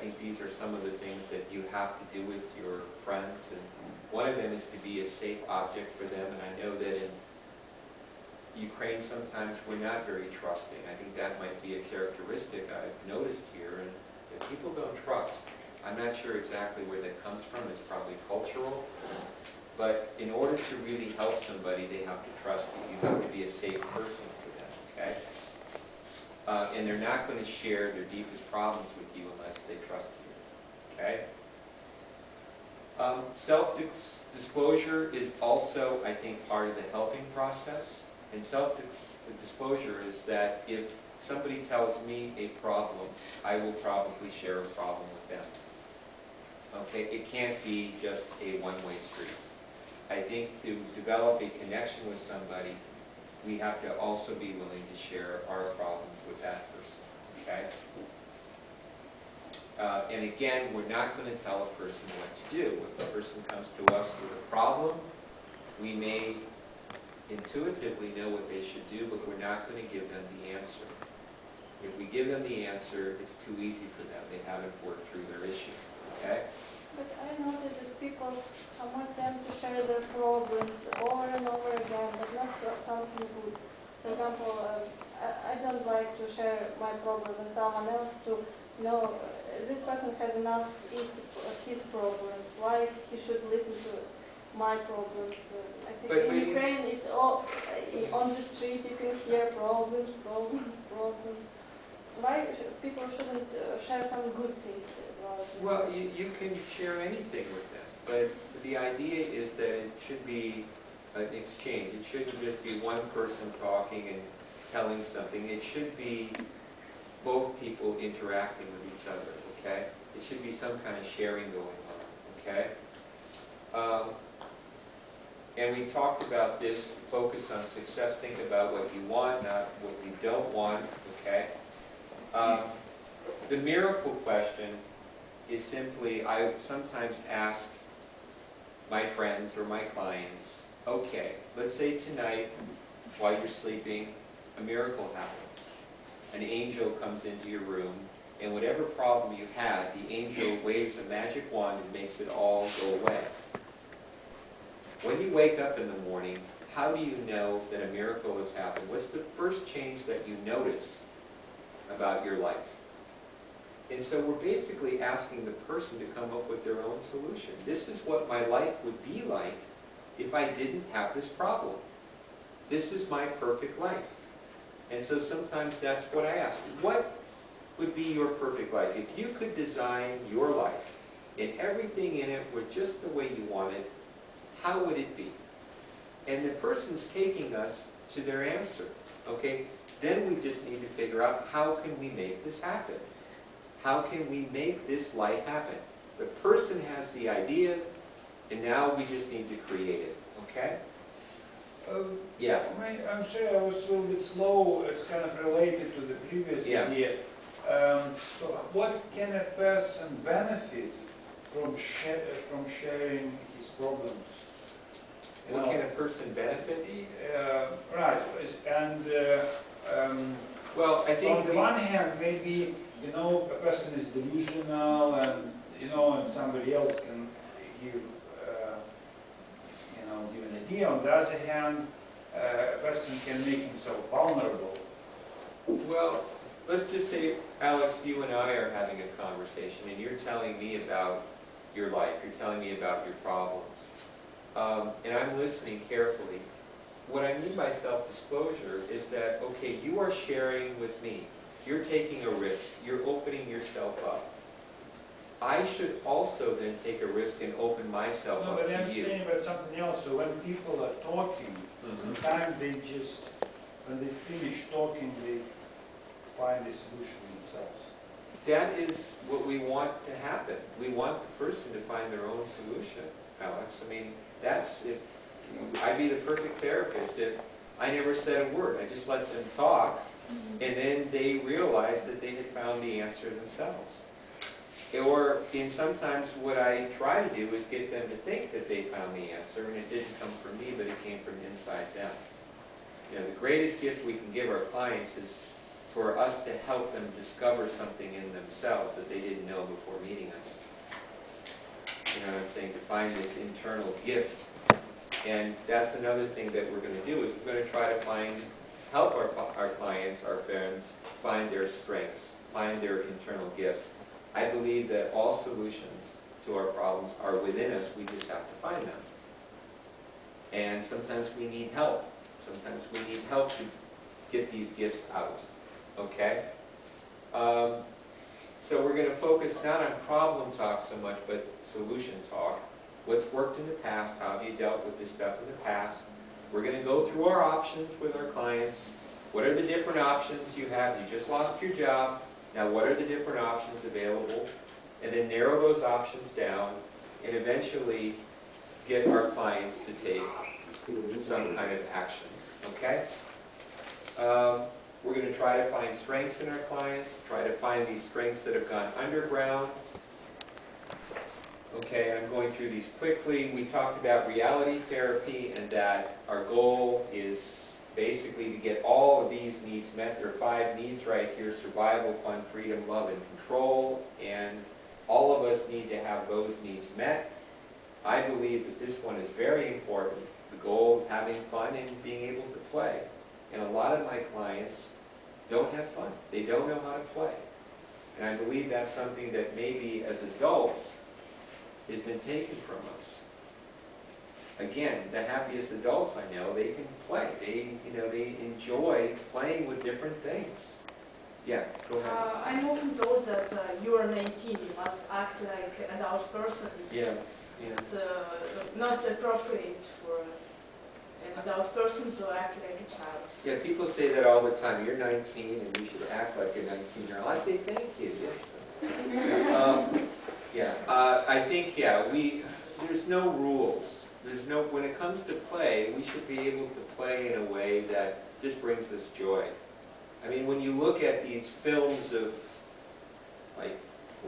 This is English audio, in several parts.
think these are some of the things that you have to do with your friends, and one of them is to be a safe object for them. And I know that in Ukraine sometimes we're not very trusting. I think that might be a characteristic I've noticed here, and that people don't trust. I'm not sure exactly where that comes from. It's probably cultural. But in order to really help somebody, they have to trust you. You have to be a safe person for them, okay? And they're not going to share their deepest problems with you unless they trust you, okay? Self-disclosure is also, I think, part of the helping process. And self-disclosure is that if somebody tells me a problem, I will probably share a problem with them. Okay, it can't be just a one-way street. I think to develop a connection with somebody, we have to also be willing to share our problems with that person, okay? And again, we're not going to tell a person what to do. If a person comes to us with a problem, we may intuitively know what they should do, but we're not going to give them the answer. If we give them the answer, it's too easy for them. They haven't worked through their issue, okay? But I noticed that people somewhat tend to share their problems over and over again, but not something good. For example, I don't like to share my problem with someone else to know this person has enough his problems. Why he should listen to my problems? I think in Ukraine, it's all on the street you can hear problems. Why people shouldn't share some good things? Well, you can share anything with them, but the idea is that it should be an exchange. It shouldn't just be one person talking and telling something. It should be both people interacting with each other, okay? It should be some kind of sharing going on, okay? And we talked about this, focus on success, think about what you want, not what you don't want, okay? The miracle question is simply, I sometimes ask my friends or my clients, okay, let's say tonight, while you're sleeping, a miracle happens. An angel comes into your room, and whatever problem you have, the angel waves a magic wand and makes it all go away. When you wake up in the morning, how do you know that a miracle has happened? What's the first change that you notice about your life? And so we're basically asking the person to come up with their own solution. This is what my life would be like if I didn't have this problem. This is my perfect life. And so sometimes that's what I ask. What would be your perfect life? If you could design your life and everything in it were just the way you want it, how would it be? And the person's taking us to their answer. Okay? Then we just need to figure out, how can we make this happen? How can we make this life happen? The person has the idea, and now we just need to create it. Okay? Yeah. I'm sorry, I was a little bit slow. It's kind of related to the previous idea. So what can a person benefit from sharing his problems? What can a person benefit? Right. And well, I think on the one hand, maybe a person is delusional, and and somebody else can give give an idea. On the other hand, a person can make himself vulnerable. Well, let's just say, Alex, you and I are having a conversation, and you're telling me about your life. You're telling me about your problems. And I'm listening carefully. What I mean by self-disclosure is that, okay, you are sharing with me. You're taking a risk. You're opening yourself up. I should also then take a risk and open myself up to you. No, but I'm saying about something else. So when people are talking, sometimes they just, when they finish talking, they find a solution themselves. That is what we want to happen. We want the person to find their own solution, Alex. I mean, I'd be the perfect therapist if I never said a word. I just let them talk, and then they realized that they had found the answer themselves. Or sometimes what I try to do is get them to think that they found the answer, and it didn't come from me, but it came from inside them. The greatest gift we can give our clients is for us to help them discover something in themselves that they didn't know before meeting us. You know what I'm saying? To find this internal gift. And that's another thing that we're going to do, is we're going to try to help our clients, our friends, find their strengths, find their internal gifts. I believe that all solutions to our problems are within us. We just have to find them. And sometimes we need help. Sometimes we need help to get these gifts out. Okay? So we're going to focus not on problem talk so much, but solution talk. What's worked in the past? How have you dealt with this stuff in the past? We're going to go through our options with our clients. What are the different options you have? You just lost your job. Now what are the different options available? And then narrow those options down and eventually get our clients to take some kind of action. Okay? We're going to try to find strengths in our clients, try to find these strengths that have gone underground. Okay, I'm going through these quickly. We talked about reality therapy and that our goal is basically to get all of these needs met. There are 5 needs right here: survival, fun, freedom, love, and control. And all of us need to have those needs met. I believe that this one is very important. The goal is having fun and being able to play. And a lot of my clients don't have fun. They don't know how to play. And I believe that's something that maybe as adults has been taken from us. Again, the happiest adults I know, they can play. They enjoy playing with different things. Yeah, go ahead. I'm often told that you are 19, you must act like an adult person. It's not appropriate for an adult person to act like a child. Yeah, people say that all the time. You're 19 and you should act like a 19-year-old. I say thank you, yes. I think, there's no rules. When it comes to play, we should be able to play in a way that just brings us joy. I mean, when you look at these films of, like,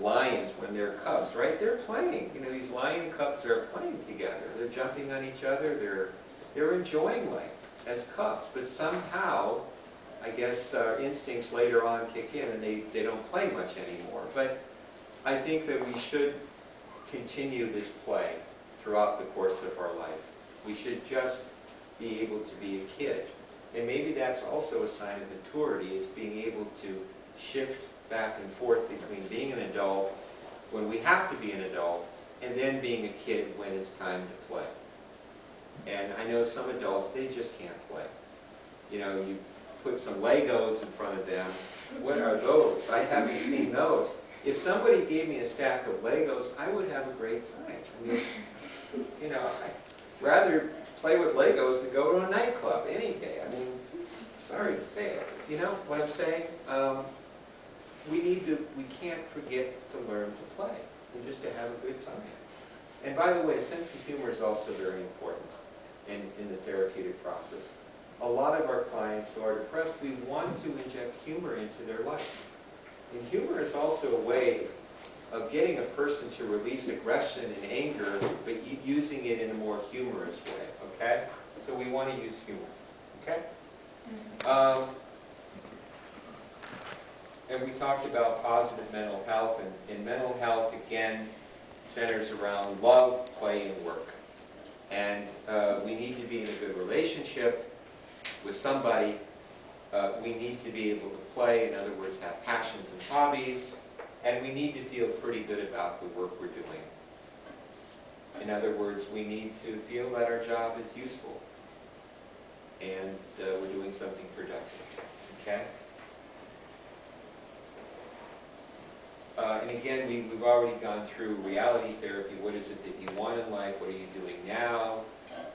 lions when they're cubs, right? They're playing. You know, these lion cubs are playing together. They're jumping on each other. They're enjoying life as cubs. But somehow, I guess, instincts later on kick in and they don't play much anymore. But I think that we should continue this play throughout the course of our life. We should just be able to be a kid. And maybe that's also a sign of maturity, is being able to shift back and forth between being an adult when we have to be an adult and then being a kid when it's time to play. And I know some adults, they just can't play. You know, you put some Legos in front of them. What are those? I haven't seen those. If somebody gave me a stack of Legos, I would have a great time. I mean, you know, I'd rather play with Legos than go to a nightclub any day. I mean, sorry to say it. You know what I'm saying? We can't forget to learn to play and just to have a good time. And by the way, a sense of humor is also very important in the therapeutic process. A lot of our clients who are depressed, we want to inject humor into their life. And humor is also a way of getting a person to release aggression and anger, but using it in a more humorous way, okay? So we want to use humor, okay? And we talked about positive mental health, and mental health, again, centers around love, play, and work. And we need to be in a good relationship with somebody. We need to be able to play, in other words, have passions and hobbies, and we need to feel pretty good about the work we're doing. In other words, we need to feel that our job is useful and we're doing something productive, okay? And again, we've already gone through reality therapy. What is it that you want in life? What are you doing now?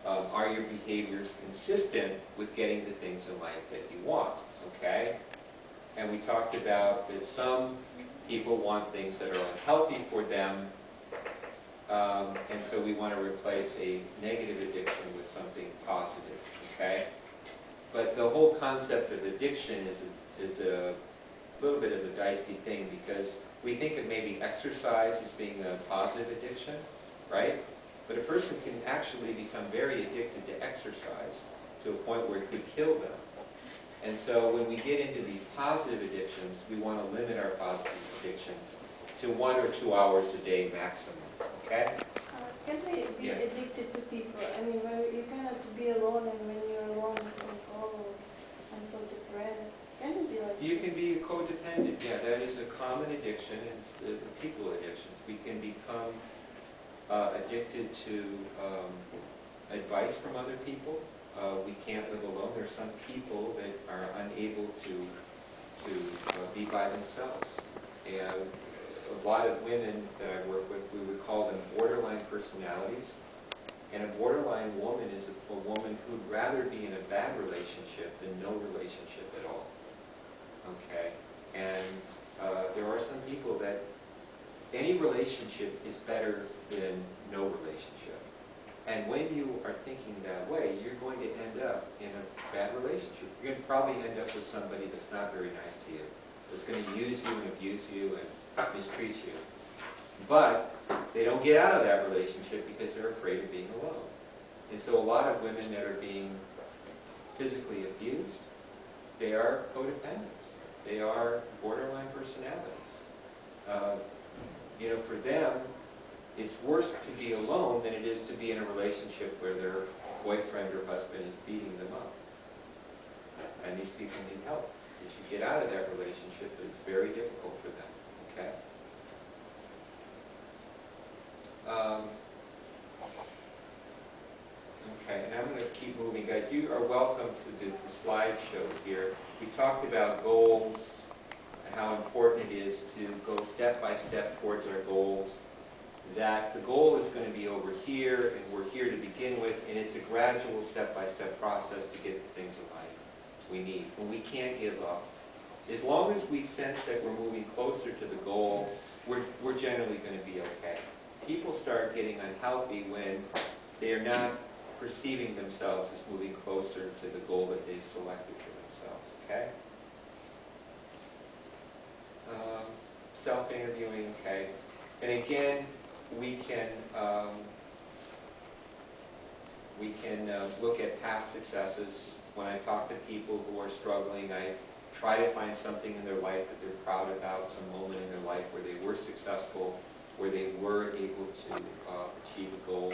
Are your behaviors consistent with getting the things in life that you want? Okay? And we talked about that some people want things that are unhealthy for them, and so we want to replace a negative addiction with something positive. Okay? But the whole concept of addiction is a little bit of a dicey thing, because we think of maybe exercise as being a positive addiction, right? But a person can actually become very addicted to exercise to a point where it could kill them. And so when we get into these positive addictions, we want to limit our positive addictions to 1 or 2 hours a day maximum, okay? Can we be addicted to people? I mean, when you cannot be alone, and when you're alone, you say, oh, I'm so depressed. Can it be like You can be codependent, yeah, that is a common addiction, it's the people addictions. We can become addicted to advice from other people. We can't live alone. There are some people that are unable to be by themselves. And a lot of women that I work with, we would call them borderline personalities. And a borderline woman is a woman who'd rather be in a bad relationship than no relationship at all. Okay? And there are some people that any relationship is better than no relationship. And when you are thinking that way, you're going to end up in a bad relationship. You're going to probably end up with somebody that's not very nice to you, that's going to use you and abuse you and mistreat you. But they don't get out of that relationship because they're afraid of being alone. And so a lot of women that are being physically abused, they are codependents. They are borderline personalities. You know, for them, it's worse to be alone than it is to be in a relationship where their boyfriend or husband is beating them up. And these people need help. They should get out of that relationship, but it's very difficult for them. Okay? Okay, and I'm going to keep moving, guys. You are welcome to the slideshow here. We talked about goals and how important it is to go step by step towards our goals. That the goal is going to be over here, and we're here to begin with, and it's a gradual step-by-step process to get the things in life we need. And we can't give up. As long as we sense that we're moving closer to the goal, we're generally going to be okay. People start getting unhealthy when they are not perceiving themselves as moving closer to the goal that they've selected for themselves, okay? Self-interviewing, okay. And again, we can look at past successes. When I talk to people who are struggling, I try to find something in their life that they're proud about, some moment in their life where they were successful, where they were able to achieve a goal,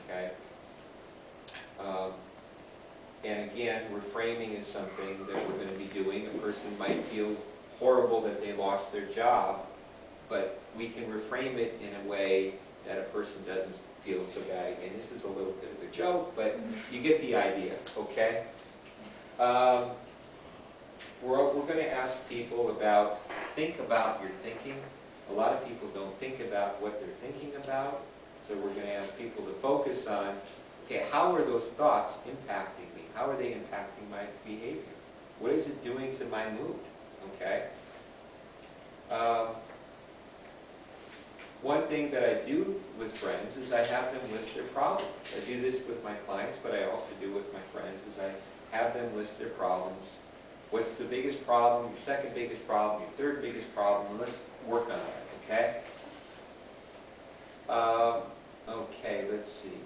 okay? And again, reframing is something that we're going to be doing. A person might feel horrible that they lost their job, but we can reframe it in a way that a person doesn't feel so bad. And this is a little bit of a joke, but you get the idea, okay? We're going to ask people about, think about your thinking. A lot of people don't think about what they're thinking about, so we're going to ask people to focus on, okay, how are those thoughts impacting me? How are they impacting my behavior? What is it doing to my mood, okay? One thing that I do with friends is I have them list their problems. I do this with my clients, but I also do with my friends is I have them list their problems. What's the biggest problem, your second biggest problem, your third biggest problem, and let's work on that, okay? Okay, let's see.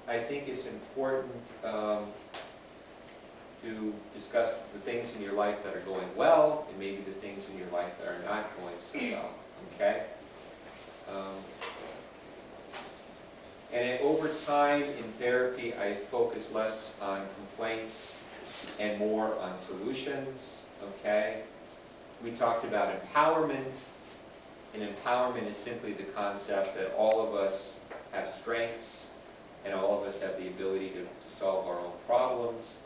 I think it's important to discuss the things in your life that are going well, and maybe the things in your life that are not going so well. Okay? And over time in therapy, I focus less on complaints and more on solutions. Okay? We talked about empowerment, and empowerment is simply the concept that all of us have strengths, and all of us have the ability to solve our own problems.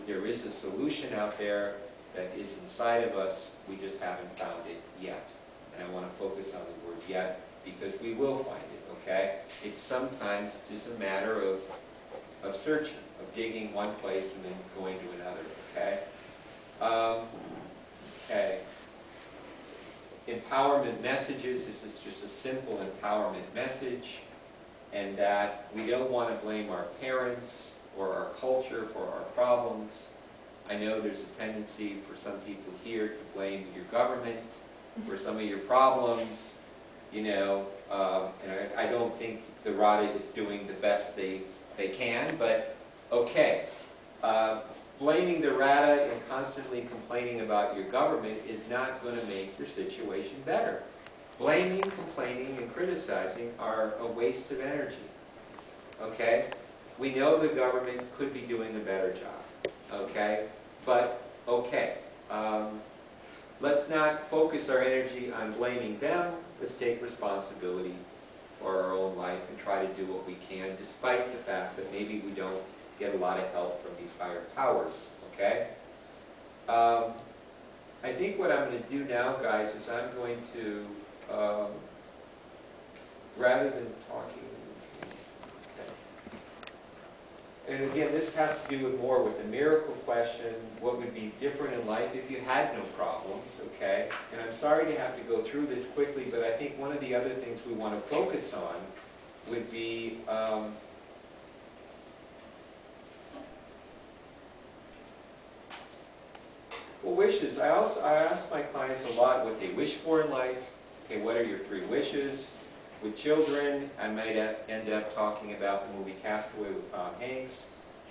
There is a solution out there that is inside of us. We just haven't found it yet. And I want to focus on the word yet, because we will find it, okay? It sometimes is a matter of searching, of digging one place and then going to another, okay? Okay. Empowerment messages, this is just a simple empowerment message, and that we don't want to blame our parents or our culture for our problems. I know there's a tendency for some people here to blame your government for some of your problems, you know, and I don't think the RADA is doing the best they can, but okay. blaming the rata and constantly complaining about your government is not going to make your situation better. Blaming, complaining, and criticizing are a waste of energy. Okay? We know the government could be doing a better job. Okay? But, okay. Let's not focus our energy on blaming them. Let's take responsibility for our own life and try to do what we can, despite the fact that maybe we don't get a lot of help from these higher powers. Okay? I think what I'm going to do now, guys, is I'm going to, rather than talking, okay. And again, this has to do with more with the miracle question, what would be different in life if you had no problems, okay? And I'm sorry to have to go through this quickly, but I think one of the other things we want to focus on would be well, wishes. I ask my clients a lot what they wish for in life. Okay, what are your 3 wishes? With children, I might end up talking about the movie Castaway with Tom Hanks.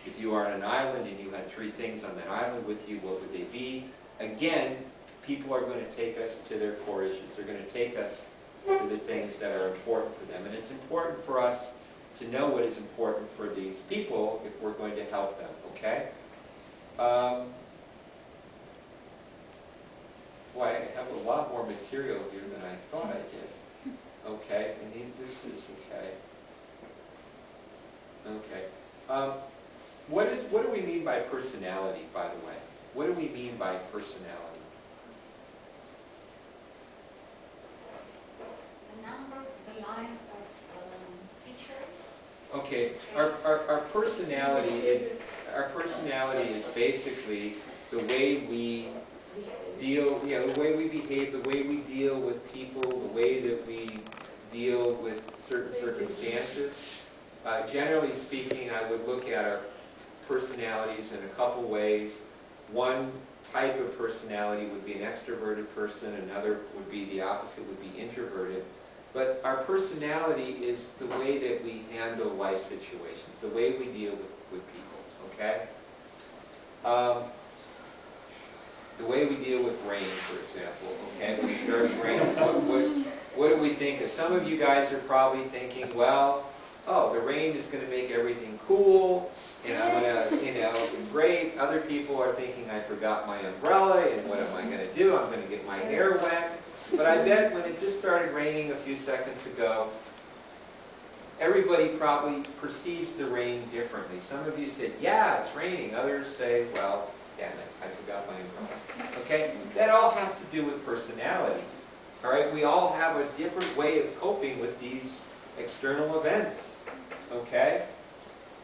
If you are on an island and you had 3 things on that island with you, what would they be? Again, people are going to take us to their core issues. They're going to take us to the things that are important for them. And it's important for us to know what is important for these people if we're going to help them, okay? Boy, I have a lot more material here than I thought I did. Okay, and this is okay. Okay. What do we mean by personality, by the way? What do we mean by personality? The number, the line of features. Okay, our personality is basically the way we deal, the way we behave, the way we deal with people, the way that we deal with certain circumstances. Generally speaking, I would look at our personalities in a couple ways. One type of personality would be an extroverted person, another would be the opposite, would be introverted. But our personality is the way that we handle life situations, the way we deal with people, okay? The way we deal with rain, for example, okay? When it starts raining, what do we think of? Some of you guys are probably thinking, well, oh, the rain is going to make everything cool, and I'm going to, great. Other people are thinking, I forgot my umbrella, and what am I going to do? I'm going to get my hair wet. But I bet when it just started raining a few seconds ago, everybody probably perceives the rain differently. Some of you said, yeah, it's raining. Others say, well, damn it, I forgot my umbrella. Okay? That all has to do with personality. All right? We all have a different way of coping with these external events. Okay?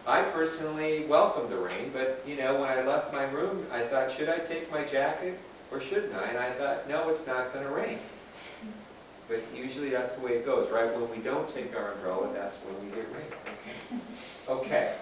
I personally welcome the rain, but, you know, when I left my room, I thought, should I take my jacket or shouldn't I? And I thought, no, it's not going to rain. But usually that's the way it goes, right? When we don't take our umbrella, that's when we get rain. Okay.